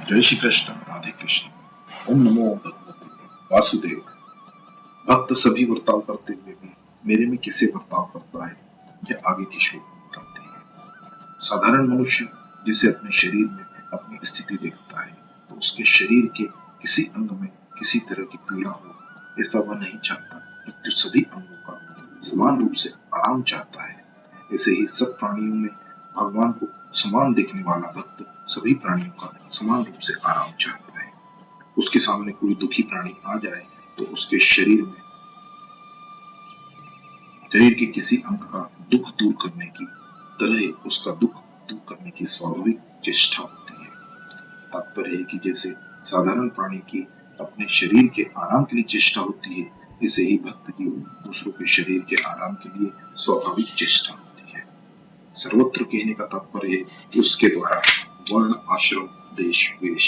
जय श्री कृष्ण, राधे कृष्ण। ओम नमो भगवते वासुदेव। भक्त सभी बर्ताव करते हुए भी मेरे में कैसे बर्ताव करता है, यह आगे के श्लोक में बताते हैं। साधारण मनुष्य जिसे अपने शरीर में अपनी स्थिति देखता है, तो उसके शरीर के किसी अंग में किसी तरह की पीड़ा हो, ऐसा वह नहीं चाहता। मृत्यु सभी अंगों का समान रूप से आराम चाहता है। ऐसे ही सब प्राणियों में भगवान को समान देखने वाला भक्त सभी प्राणियों का समान रूप से आराम चाहता है। उसके सामने कोई दुखी प्राणी आ जाए तो उसके शरीर के किसी अंग का दुख दूर करने की तरह उसका दुख दूर करने की स्वाभाविक चेष्टा होती है। तात्पर्य है कि जैसे साधारण प्राणी की अपने शरीर के आराम के लिए चेष्टा होती है, ऐसे ही भक्त की दूसरों के शरीर के आराम के लिए स्वाभाविक चेष्टा होती है। सर्वत्र कहने का तात्पर्य है उसके द्वारा वर्ण, आश्रम, देश, वेश,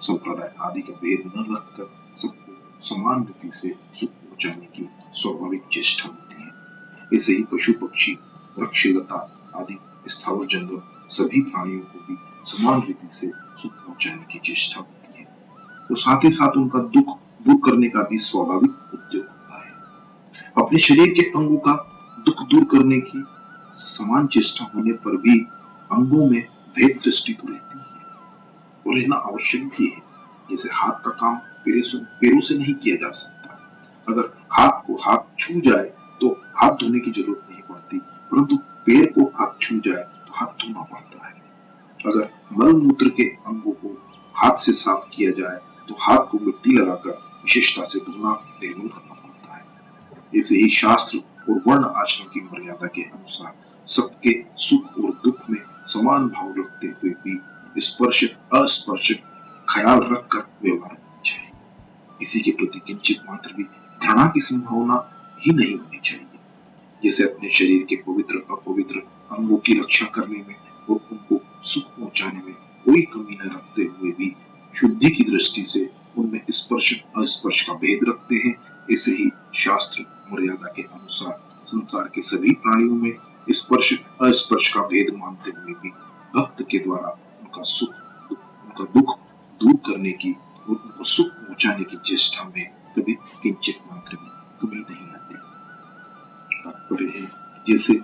संप्रदाय आदि का भेद न रखकर सबको समान गति से सुख पहुंचाने की स्वाभाविक चेष्टा होती है। ऐसे ही पशु, पक्षी, वृक्ष, लता आदि स्थावर जंगम सभी प्राणियों को भी समान रीति से सुख पहुंचाने की चेष्टा होती है। तो साथ ही साथ उनका दुख दूर करने का भी स्वाभाविक उद्योग होता है। अपने शरीर के अंगों का दुख दूर करने की समान चेष्टा होने पर भी अंगों में भेद दृष्टि तो रहती है और रहना आवश्यक भी है। जैसे हाथ का काम पैरों से नहीं किया जा सकता। अगर हाथ को हाथ छू जाए तो हाथ धोने की जरूरत नहीं पड़ती, परंतु पैर को हाथ छू जाए तो हाथ धोना पड़ता है। अगर मल मूत्र के अंगों को हाथ से साफ किया जाए तो हाथ को मिट्टी लगाकर विशेषता से धोना, निर्मूल करना पड़ता है। ऐसे ही शास्त्र और वर्ण आश्रम की मर्यादा के अनुसार सबके सुख और दुख में समान भाव रखते हुए भी स्पर्श अस्पर्श ख्याल रखकर व्यवहार करना चाहिए। किसी के प्रति किंचित मात्र भी घृणा की संभावना ही नहीं होनी चाहिए। जैसे अपने शरीर के पवित्र अपवित्र अंगों की रक्षा करने में और उनको सुख पहुंचाने में कोई कमी न रखते हुए भी शुद्धि की दृष्टि से उनमें स्पर्श अस्पर्श का भेद रखते हैं, ऐसे ही शास्त्र मर्यादा के अनुसार संसार के सभी प्राणियों में स्पर्श अस्पर्श का भेद मानते हुए भी भक्त के द्वारा उनका दुख दूर करने की और उनको सुख पहुंचाने की चेष्टा में कभी किंचित मात्र भी कमी नहीं आती। तात्पर्य है जैसे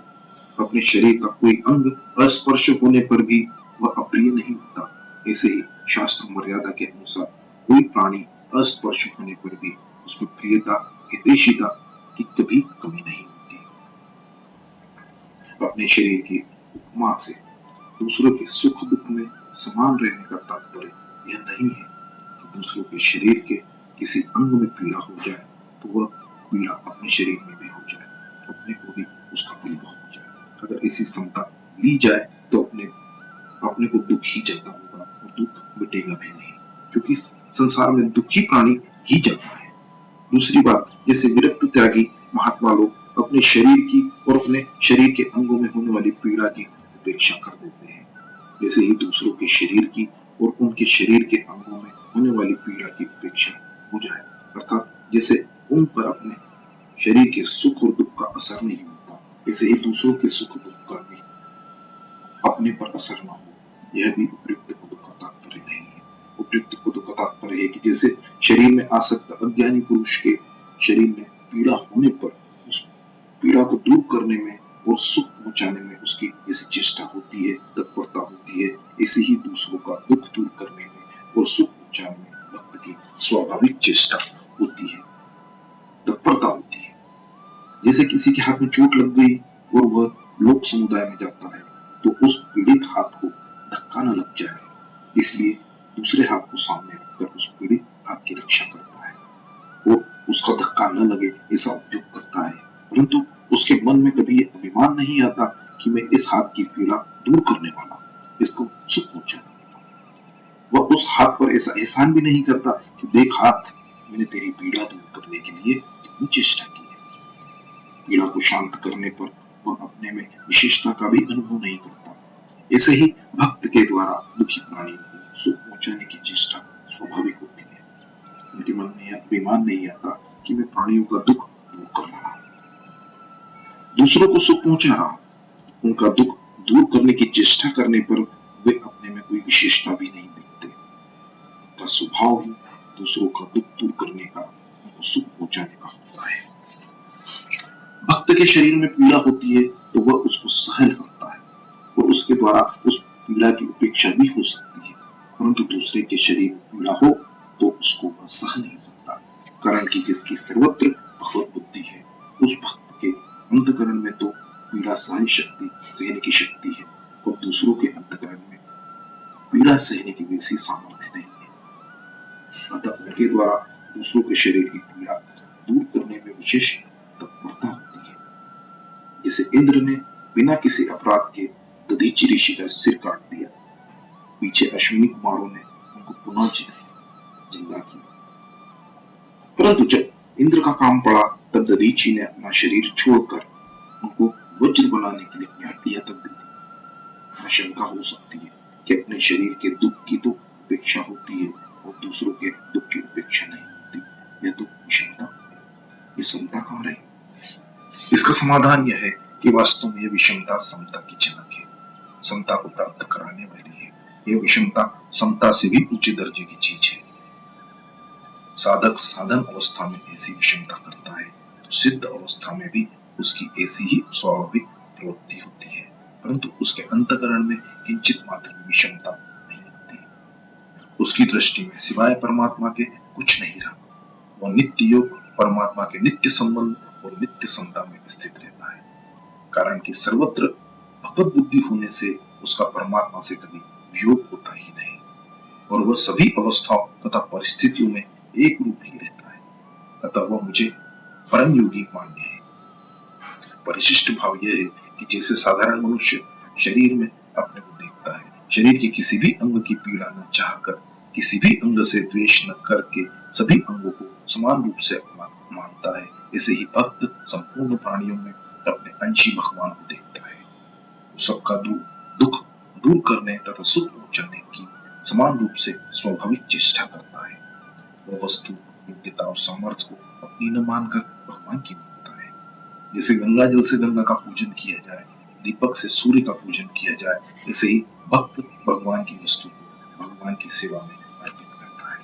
अपने शरीर का कोई अंग अस्पर्श होने पर भी वह अप्रिय नहीं होता, ऐसे ही शास्त्र मर्यादा के अनुसार कोई प्राणी अस्पर्श होने पर भी उसमें प्रियता, हितैषिता की कभी कमी नहीं होती। अपने शरीर की उपमा से दूसरों के सुख दुख में समान रहने का तात्पर्य यह नहीं है कि दूसरों के शरीर के किसी अंग में पीड़ा हो जाए तो वह पीड़ा अपने शरीर में भी हो जाए, अपने को भी उसका पीड़ा हो जाए। अगर ऐसी समता ली जाए तो अपने को दुख ही ज्यादा होगा और दुख मिटेगा भी नहीं, क्योंकि संसार में दुखी प्राणी ही ज्यादा है। दूसरी बात, जैसे विरक्त त्यागी महात्मा लोग अपने शरीर की और अपने शरीर के अंगों में होने वाली पीड़ा की उपेक्षा कर देते हैं, वैसे ही दूसरों के शरीर की और उनके शरीर के अंगों में होने वाली पीड़ा की उपेक्षा हो जाए, अर्थात जैसे उन पर अपने शरीर के सुख और दुख का असर नहीं होता, वैसे ही दूसरों के सुख दुख का भी अपने पर असर न हो, यह भी उपयुक्त पद का तात्पर्य नहीं है। उपयुक्त पद का तात्पर्य है कि जैसे शरीर में आसक्त अज्ञानी पुरुष के शरीर में पीड़ा होने पर उस पीड़ा को दूर करने में और सुख पहुंचाने में उसकी जैसी चेष्टा होती है, तत्परता होती है, ऐसे ही दूसरों का दुख दूर करने में और सुख पहुंचाने में भक्त की स्वाभाविक चेष्टा होती है, तत्परता होती है। जैसे किसी के हाथ में चोट लग गई और वह लोक समुदाय में जाता है तो उस पीड़ित हाथ को धक्का न लग जाए, इसलिए दूसरे हाथ को सामने रखकर उस पीड़ित हाथ की रक्षा करता है और उसका धक्का न लगे ऐसा उद्योग करता है, परंतु उसके मन में कभी ये अभिमान नहीं आता कि मैं इस हाथ की पीड़ा दूर करने वाला, इसको सुख पहुंचाने वाला। वह उस हाथ पर ऐसा एहसान भी नहीं करता कि देख हाथ, मैंने तेरी पीड़ा दूर करने के लिए कितनी चेष्टा की है। पीड़ा को शांत करने पर वह अपने में विशेषता का भी अनुभव नहीं करता। ऐसे ही भक्त के द्वारा दुखी प्राणियों को सुख पहुंचाने की चेष्टा स्वाभाविक होती है। उनके मन में यह अभिमान नहीं आता कि मैं प्राणियों का दुख दूर कर रहा हूं, दूसरों को सुख पहुंचा रहा हूं। उनका दुख दूर करने की चेष्टा करने पर वे अपने में कोई विशेषता भी नहीं दिखते। का स्वभाव ही दूसरों का दुख दूर करने का, उनको सुख पहुंचाने का होता है। भक्त के शरीर में पीड़ा होती है तो वह उसको सहन करता है और उसके द्वारा उस पीड़ा की उपेक्षा भी हो सकती है, परंतु दूसरे के शरीर में पीड़ा हो तो उसको वह सह नहीं सकता, कारण कि जिसकी सर्वत्र भगवत बुद्धि है, उस भक्त के अंतकरण में तो पीड़ा सहने की शक्ति है, और दूसरों के अंतकरण में पीड़ा सहने की वैसी सामर्थ्य नहीं है। अतः उनके द्वारा दूसरों के शरीर की पीड़ा दूर करने में विशेष तत्परता होती है। जैसे इंद्र ने बिना किसी अपराध के दधीचि ऋषि का सिर काट दिया, पीछे अश्विनी कुमारों ने उनको पुनः जिंदा किया, परंतु जब इंद्र का काम पड़ा तब दधीचि ने अपना शरीर छोड़कर उनको वज्र बनाने के लिए अपनी हड्डियां तक दी थी। शंका हो सकती है कि अपने शरीर के दुख की तो उपेक्षा होती है और दूसरों के दुख की उपेक्षा नहीं होती, यह तो विषमता, ये समता कहाँ रही? इसका समाधान यह है कि वास्तव में यह विषमता समता की जनक है, समता को प्राप्त कराने वाली है। यह विषमता समता से भी ऊंचे दर्जे की चीज है। साधक साधन अवस्था में ऐसी विषमता करता है तो सिद्ध अवस्था में भी उसकी ऐसी ही स्वाभाविक प्रवृत्ति होती है, परंतु उसके अंतकरण में किंचित मात्र विषमता नहीं होती। उसकी दृष्टि में सिवाय परमात्मा के कुछ नहीं रहा, वह नित्य योग परमात्मा के नित्य संबंध और नित्य समता में स्थित रहता है, कारण कि सर्वत्र भगवत बुद्धि होने से उसका परमात्मा से कभी वियोग होता ही नहीं, और वह सभी अवस्थाओं तथा परिस्थितियों में एक रूप ही रहता है। अतः वह मुझे परम योगी मान्य है। परिशिष्ट भाव यह है कि जैसे साधारण मनुष्य शरीर में अपने को देखता है, शरीर के किसी भी अंग की पीड़ा न चाहकर, किसी भी अंग से द्वेष न करके सभी अंगों को समान रूप से अपना मानता है, ऐसे ही भक्त संपूर्ण प्राणियों में अपने अंशी भगवान को देखता है। सबका दुख दूर करने तथा सुख पहुंचाने की समान रूप से स्वाभाविक चेष्टा करता है। वह वस्तु योग्यता और सामर्थ्य को अपनी न मानकर भगवान की मानता है। जैसे गंगा जल से गंगा का पूजन किया जाए, दीपक से सूर्य का पूजन किया जाए, ऐसे ही भक्त भगवान की वस्तु को भगवान की सेवा में अर्पित करता है।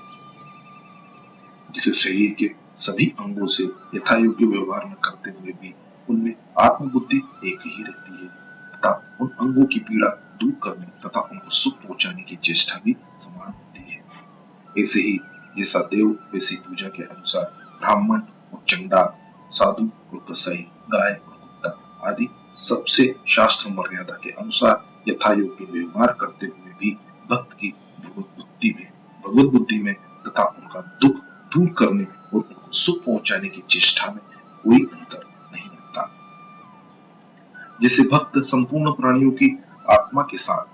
जिसे शरीर के सभी अंगों से यथा योग्य व्यवहार न करते हुए भी उनमें आत्मबुद्धि एक ही रहती है तथा उन अंगों की पीड़ा दूर करने तथा उनको सुख पहुंचाने की चेष्टा भी समान होती है। ऐसे ही जैसा देव वैसी पूजा के अनुसार ब्राह्मण और चंडाल, साधु और कसाई, गाय और कुत्ता आदि सबसे शास्त्र मर्यादा के अनुसार यथा योग्य व्यवहार करते हुए भी भक्त की भगवत बुद्धि में तथा उनका दुख दूर करने और उनको सुख पहुंचाने की चेष्टा में कोई अंतर नहीं रहता। जैसे भक्त संपूर्ण प्राणियों की आत्मा के साथ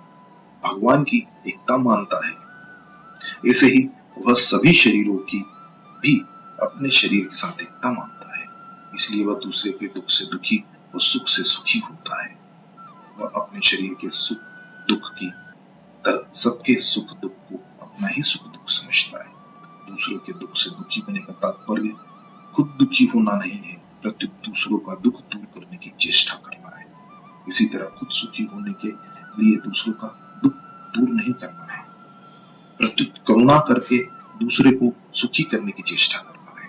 भगवान की एकता मानता है, ऐसे ही वह सभी शरीरों की भी अपने शरीर के साथ एकता मानता है, इसलिए वह दूसरे के दुख से दुखी और सुख से सुखी होता है। वह अपने शरीर के सुख दुख की तरह सबके सुख दुख को अपना ही सुख दुख समझता है। दूसरों के दुख से दुखी होने का तात्पर्य खुद दुखी होना नहीं है, प्रत्युत दूसरों का दुख दूर करने की चेष्टा करना है। इसी तरह खुद सुखी होने के लिए दूसरों का दुख दूर नहीं करना है, प्रत्युत करुणा करके दूसरे को सुखी करने की चेष्टा करना है।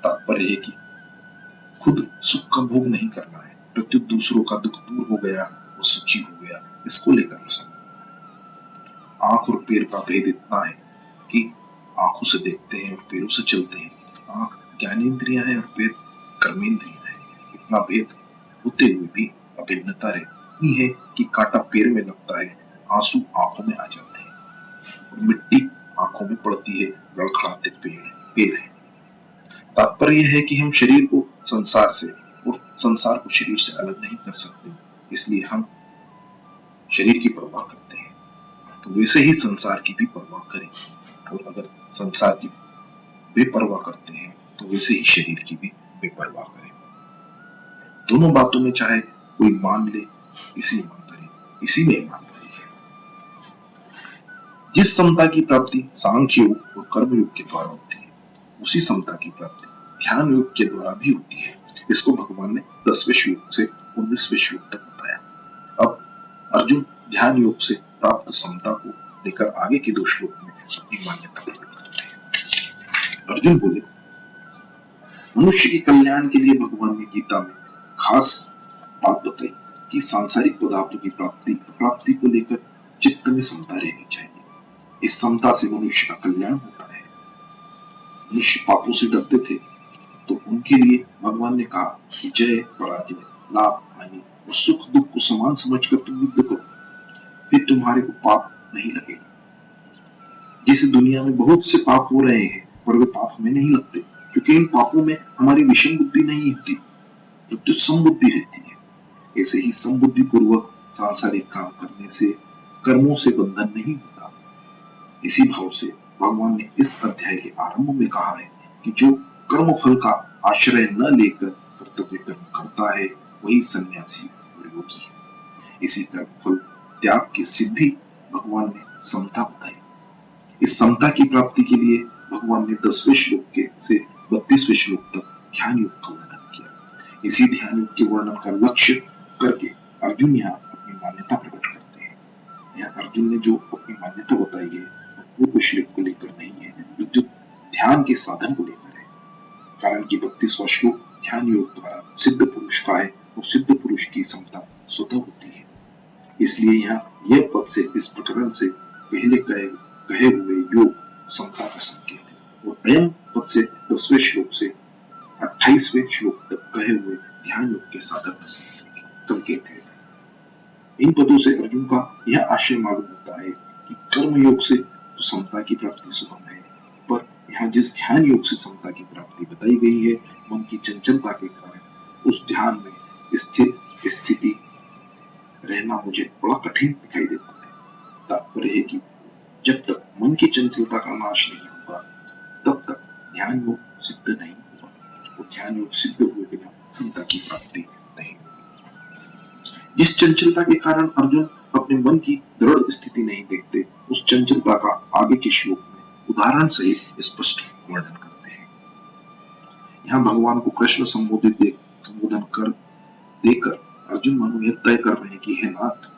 तात्पर्य है कि खुद सुख का भोग नहीं करना है, प्रत्युत दूसरों का दुख दूर हो गया और सुखी हो गया, इसको लेकर प्रसन्न होना है। आंख और पैर का भेद इतना है कि आंखों से देखते हैं और पैरों से चलते हैं। आंख ज्ञानेंद्रियां है और पैर कर्मेंद्रियां है। इतना भेद होते हुए भी अभिन्नता इतनी है कि कांटा पैर में लगता है, आंसू आंखों में आ जाते हैं और मिट्टी आंखों में पड़ती है, लड़खड़ाते पैर है। तात्पर्य यह है कि हम शरीर को संसार से और संसार को शरीर से अलग नहीं कर सकते, इसलिए हम शरीर की परवाह करते हैं, तो वैसे ही संसार की भी परवाह करें, और अगर संसार की बेपरवाह करते हैं तो वैसे ही शरीर की भी बेपरवाह करें। दोनों बातों में चाहे कोई मान ले, इसी में ईमानदारी है। जिस समता की प्राप्ति सांख्य योग और कर्म योग के द्वारा होती है, उसी समता की प्राप्ति ध्यान योग के द्वारा भी होती है। इसको भगवान ने 10वें श्लोक से 19वें श्लोक तक बताया। अब अर्जुन ध्यान योग से प्राप्त समता को लेकर आगे के 2 श्लोक में अपनी मान्यता अर्जुन बोले, मनुष्य के कल्याण के लिए भगवान ने गीता में खास बात बताई कि सांसारिक पदार्थों की प्राप्ति को लेकर चित्त में समता रहनी चाहिए। इस समता से मनुष्य का कल्याण होता है। मनुष्य पापों से डरते थे तो उनके लिए भगवान ने कहा कि जय पराजय, लाभ हानि और सुख दुख को समान समझकर तुम युद्ध करो, फिर तुम्हारे को पाप नहीं लगेगा। जैसे दुनिया में बहुत से पाप हो रहे हैं पर वे पाप हमें नहीं लगते, क्योंकि इन पापों में हमारी विषम बुद्धि नहीं होती, तो समबुद्धि रहती है। ऐसे ही समबुद्धि पूर्वक सांसारिक काम करने से कर्मों से बंधन नहीं होता। इसी भाव से भगवान ने इस अध्याय के आरंभ में कहा है कि जो कर्म फल का आश्रय न लेकर कर्तव्य कर्म करता है वही सन्यासी और योगी है। इसी कर्म फल त्याग की सिद्धि भगवान ने समता बताई। इस समता की प्राप्ति के लिए भगवान ने 10वें श्लोक के से 32वें श्लोक तक ध्यान योग का वर्णन किया। इसी ध्यान योग के वर्णन का लक्ष्य करके अर्जुन यहाँ अपनी मान्यता प्रकट करते हैं। यहाँ अर्जुन ने जो अपनी मान्यता बताई है वो पूर्व श्लोक को लेकर नहीं है, विद्युत ध्यान के साधन को लेकर है। कारण कि 32वां श्लोक ध्यान योग द्वारा सिद्ध पुरुष का है और सिद्ध पुरुष की समता स्वतः होती है। इसलिए यहाँ यह पद से इस प्रकरण से पहले कहे हुए योग समता का संकेत है, और अयम पद से 10वें श्लोक से 28वें श्लोक तक कहे हुए ध्यान योग के साधन का संकेत है। इन पदों से अर्जुन का यह आशय मालूम होता है कि कर्म योग से तो समता की प्राप्ति सुगम है, पर यहाँ जिस ध्यान योग से समता की प्राप्ति बताई गई है, मन की चंचलता के कारण उस ध्यान में स्थिति रहना मुझे बड़ा कठिन दिखाई देता है। तात्पर्य है कि जब तक मन की चंचलता का नाश नहीं होगा तब तक ध्यान योग सिद्ध नहीं होगा, और ध्यान योग सिद्ध हुए बिना समता की प्राप्ति नहीं होगी। जिस चंचलता के कारण अर्जुन अपने मन की दृढ़ स्थिति नहीं देखते, उस चंचलता का आगे के श्लोक में उदाहरण सहित स्पष्ट वर्णन करते हैं। यहाँ भगवान को कृष्ण संबोधन कर देकर अर्जुन मानो यह तय कर रहे हैं कि हे नाथ,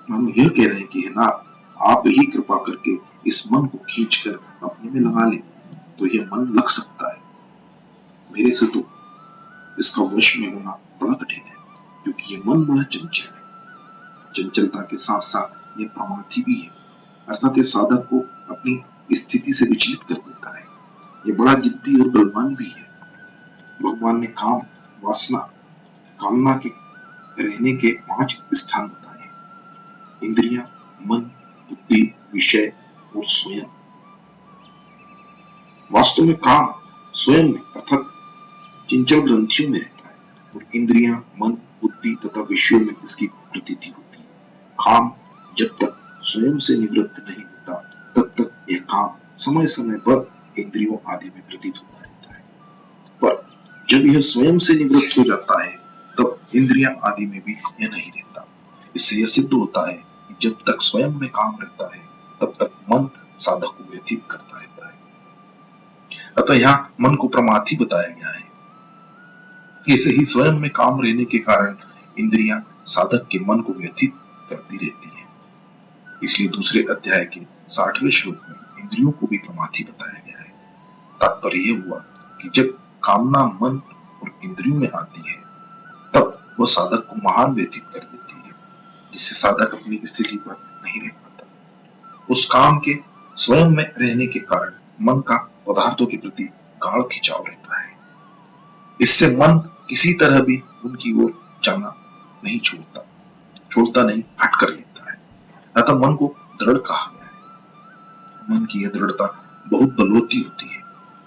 मानो यह कह रहे हैं कि हे नाथ, आप ही कृपा करके इस मन को खींचकर अपने में लगा ले, तो यह मन लग सकता है। मेरे से तो इसका वश में होना बड़ा कठिन है, क्योंकि यह मन बड़ा चंचल है। चंचलता के साथ साथ यह प्रमाथी भी है, अर्थात यह साधक को अपनी स्थिति से विचलित कर देता है। यह बड़ा जिद्दी और बलवान भी है। भगवान ने काम, वासना, कामना के रहने के 5 स्थान बताए हैं: इंद्रियां, मन, बुद्धि, विषय और स्वयं। वास्तव में काम स्वयं में अर्थात चंचल ग्रंथियों में रहता है, और इंद्रियां, मन, बुद्धि तथा विषयों में इसकी प्रतीति होती है। काम जब तक स्वयं से निवृत्त नहीं होता तब तक यह काम समय समय पर इंद्रियों आदि में प्रतीत होता रहता है, पर जब यह स्वयं से निवृत्त हो जाता है तब इंद्रियां आदि में भी यह नहीं रहता। इससे यह सिद्ध होता है कि जब तक स्वयं में काम रहता है तब तक मन साधक को व्यतीत करता रहता है। अतः यहाँ मन को प्रमाथी बताया गया है। ऐसे ही स्वयं में काम रहने के कारण इंद्रियां साधक के मन को व्यतीत करती रहती हैं। इसलिए दूसरे अध्याय के 60वें श्लोक में इंद्रियों को भी प्रमाथी बताया गया है। तात्पर्य यह हुआ कि जब कामना मन और इंद्रियों में आती है तब वह साधक को महान व्यतीत कर देती है, जिससे साधक अपनी स्थिति पर नहीं रह पाता। उस काम के स्वयं में रहने के कारण मन का पदार्थों के प्रति गाढ़ खिंचाव रहता है। इससे मन किसी तरह भी उनकी ओर जाना नहीं छोड़ता नहीं, हट कर लेता है। अतः मन को दृढ़ कहा गया है। मन की यह दृढ़ता बहुत बलवती होती है,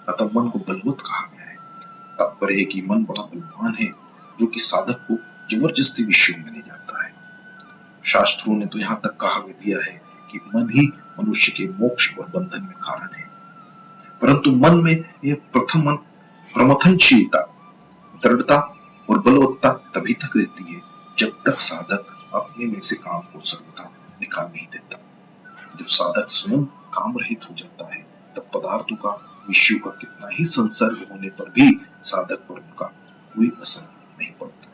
अतः मन को बलवत कहा गया है। तात्पर्य है कि मन बड़ा बलवान है, जो कि साधक को जबरदस्ती विषयों में ले जाता है। शास्त्रों ने तो यहाँ तक कहा दिया है कि मन ही मनुष्य के मोक्ष और बंधन में कारण है, परंतु मन में यह प्रमथनशीलता, दृढ़ता और बलवत्ता तभी तक रहती है जब तक साधक अपने में से काम को सर्वथा निकाल नहीं देता। जब साधक स्वयं काम रहित हो जाता है तब पदार्थों का, विषयों का कितना ही संसर्ग होने पर भी साधक पर उनका कोई असर नहीं पड़ता।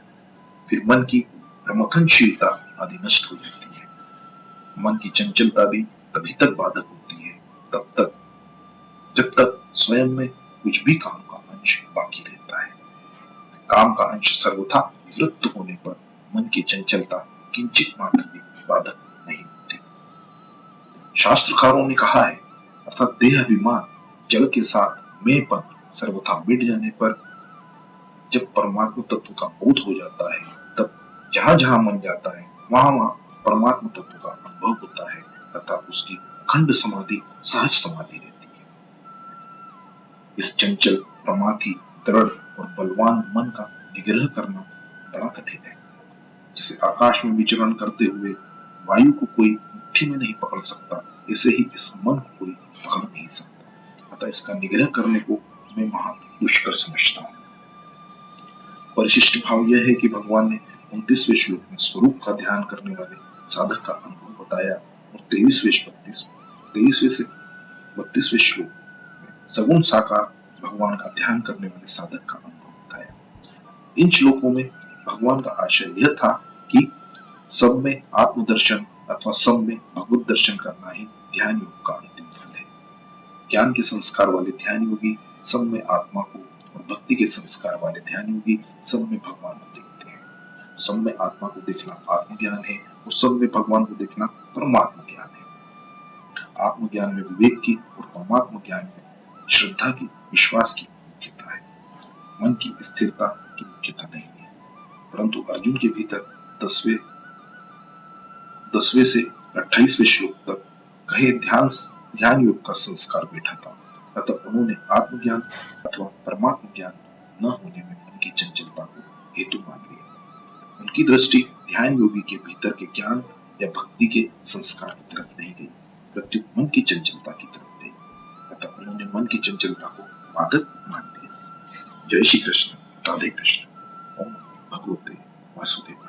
फिर मन की प्रमथनशीलता आदि नष्ट हो जाती है। मन की चंचलता भी तभी तक बाधक होती है जब तक स्वयं में कुछ भी काम का अंश बाकी रहता है। काम का अंश सर्वथा निवृत्त होने पर मन की चंचलता किंचित मात्र भी बाधक नहीं होती। शास्त्रकारों ने कहा है, अर्थात देह अभिमान जल के साथ मेंपन सर्वथा मिट जाने पर जब परमात्मा तत्व का बोध हो जाता है, तब जहां जहां मन जाता है वहां वहां परमात्मा तत्व का अनुभव होता है, अर्थात उसकी अखंड समाधि सहज समाधि रहती है। इस चंचल, प्रमाथी, दृढ़ और बलवान मन का निग्रह करना बड़ा कठिन है। जैसे आकाश में विचरण करते हुए वायु को कोई मुट्ठी में नहीं पकड़ सकता, ऐसे ही इस मन को कोई पकड़ नहीं सकता। अतः इसका निग्रह करने को मैं महा दुष्कर समझता हूँ। परिशिष्ट भाव यह है कि भगवान ने 29वें श्लोक में स्वरूप का ध्यान करने वाले साधक का अनुभव बताया और 23वें से 32वें श्लोक में सगुण साकार भगवान का ध्यान करने वाले साधक का अनुभव बताया। इन श्लोकों में भगवान का आशय यह था कि सब में आत्मदर्शन अथवा सब में भगवत दर्शन करना ही ध्यान योग का अंतिम फल है। ज्ञान के संस्कार वाले ध्यान योगी सब में आत्मा को और भक्ति के संस्कार वाले ध्यान योगी सब में भगवान को देखते हैं। सब में आत्मा को देखना आत्मज्ञान है और सब में भगवान को देखना परमात्म ज्ञान है। आत्मज्ञान में विवेक की और परमात्म ज्ञान में श्रद्धा की, विश्वास की मुख्यता है। मन की स्थिरता की मुख्यता नहीं है। परंतु अर्जुन के भीतर 10वें से 28वें श्लोक तक कहे ध्यान योग का संस्कार बैठा था। अतः उन्होंने आत्मज्ञान अथवा परमात्म ज्ञान न होने में मन की चंचलता को हेतु मान लिया। उनकी दृष्टि ध्यान योगी के भीतर के ज्ञान या भक्ति के संस्कार की तरफ नहीं गई, प्रत्युत मन की चंचलता की तरफ गई। अतः उन्होंने मन की चंचलता को बाधक मान लिया। जय श्री कृष्ण, राधे कृष्ण। ओम भगवते वासुदेव।